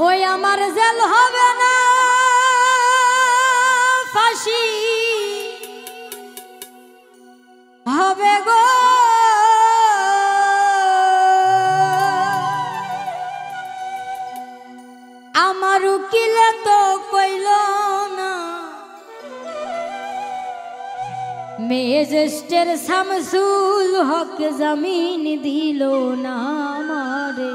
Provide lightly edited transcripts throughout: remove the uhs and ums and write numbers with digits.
ওই আমার জেল হবে না ফাঁসি হবে গো আমার উকিলে তো কইল না ম্যাজিস্ট্রেট শামসুল হক জামিন দিল না আমারে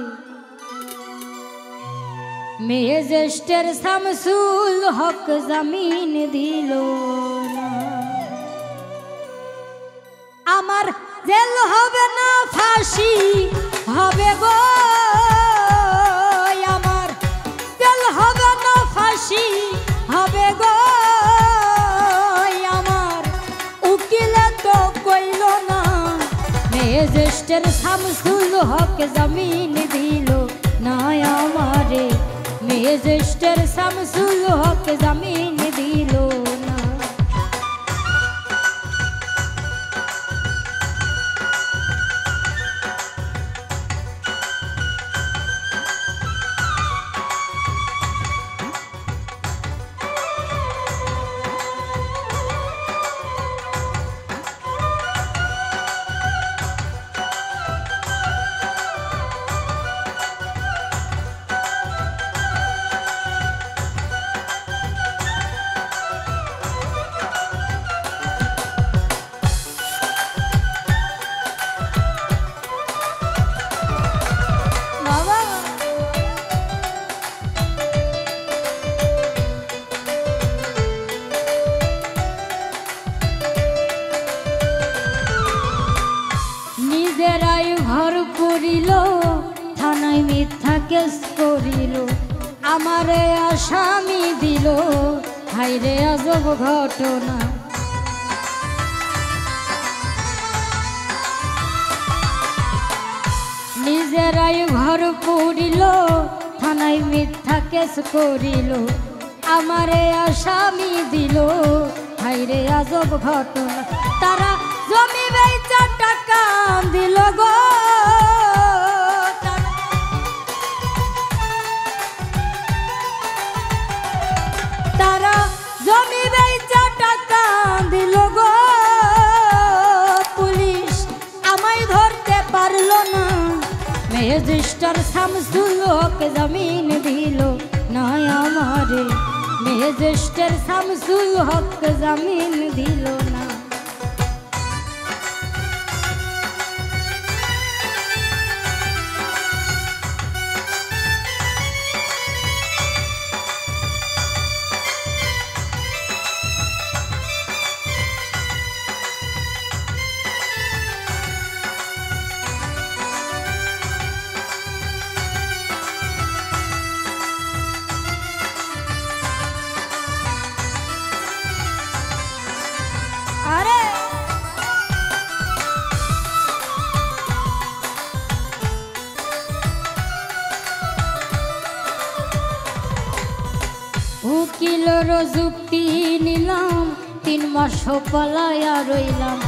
ম্যাজিস্ট্রেট শামসুল হক জামিন দিল না আমার জেল হবে না ফাঁসি হবে গো আমার জেল হবে না ফাঁসি হবে গো আমার উকিলে তো কইল না ম্যাজিস্ট্রেট শামসুল হক জামিন দিল না আমারে ম্যাজিস্ট্রেট শামসুল হক জামিন দিল না নিজেরাই ঘর করিল থানায় মিথ্যা কেস করিল আমারে আসামি দিল হায়রে আজব ঘটনা নিজেরাই ঘর করিল থানায় মিথ্যা কেস করিল আমারে আসামি দিল হায়রে আজব ঘটনা তারা জমি বেচা টাকা দিল গো তারা জমি বেচা টাকা দিল গো পুলিশ আমায় ধরতে পারল না ম্যাজিস্ট্রেট শামসুল হক জামিন দিল না আমারে ম্যাজিস্ট্রেট শামসুল হক জামিন দিল না উকিলের যুক্তি নিলাম 3 মাস পলায়া রইলাম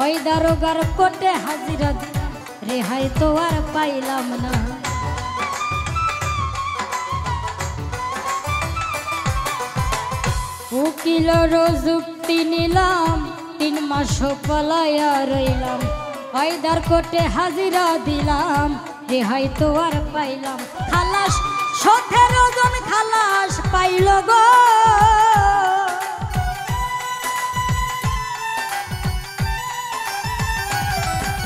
ওই দারোগার কোর্টে হাজিরা রেহাই তো আর পাইলাম না উকিলের যুক্তি নিলাম 3 মাস পলায়া রইলাম ওই দার কোর্টে হাজিরা দিলাম রেহাই তো আর পাইলাম খালাস 17 জন খালাস পাইল গো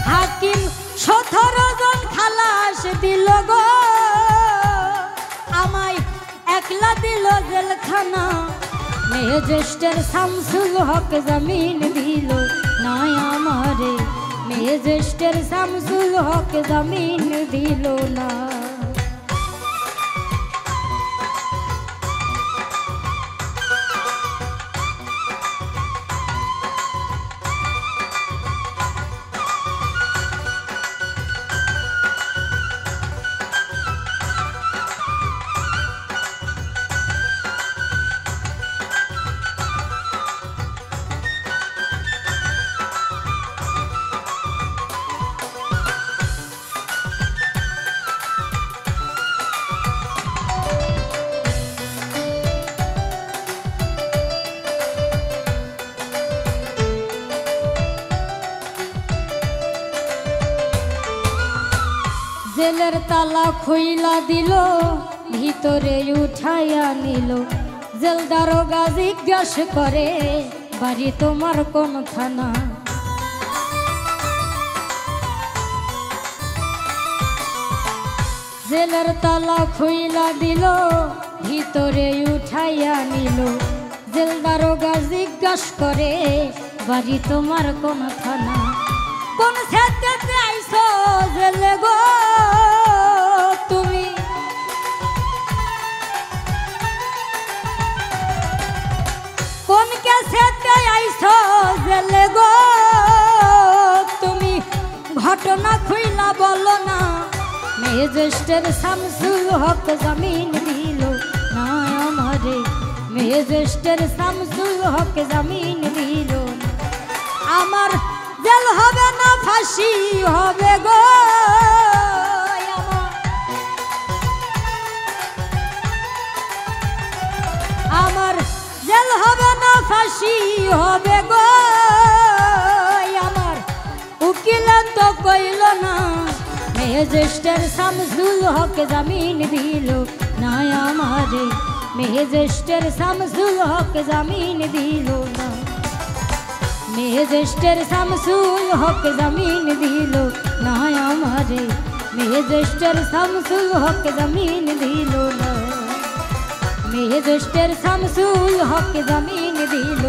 হাকিম 17 জন খালাস দিল গো আমায় একলা দিল জেলখানা ম্যাজিস্ট্রেট শামসুল হক জামিন দিল না আমারে ম্যাজিস্ট্রেট শামসুল হক জামিন দিল না জেলের তালা খুইলা দিল, ভিতরে উঠাইয়া নিল। জেল দারোগা জিজ্ঞাস করে, বাড়ি তোমার কোন থানা? জেলের তালা খুইলা দিল, ভিতরে উঠাইয়া নিল। জেল দারোগা জিজ্ঞাস করে, বাড়ি তোমার কোন থানা? কোন ক্ষেত্রে আইছো জেলে গো তুমি? কোন ক্ষেত্রে আইছো জেলে গো তুমি? ঘটনা খুইলা বলো না। ম্যাজিস্ট্রেট শামসুল হক জামিন দিল না আমারে। ম্যাজিস্ট্রেট শামসুল হক জামিন দিল না। আমার জেল হবে না ফাঁসি হবে গো। আমার জেল হবে না ফাঁসি হবে গো। আমার উকিল তো কইল না। ম্যাজিস্ট্রেট শামসুল হক জামিন দিল না আমারে। ম্যাজিস্ট্রেট শামসুল হক জামিন দিল না। ম্যাজিস্ট্রেট শামসুল হক জামিন দিল না আমারে। ম্যাজিস্ট্রেট শামসুল হক জামিন দিল না। ম্যাজিস্ট্রেট শামসুল হক জামিন দিল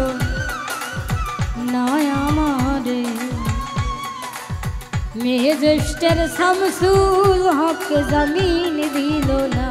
না আমারে। ম্যাজিস্ট্রেট শামসুল হক জামিন দিল না।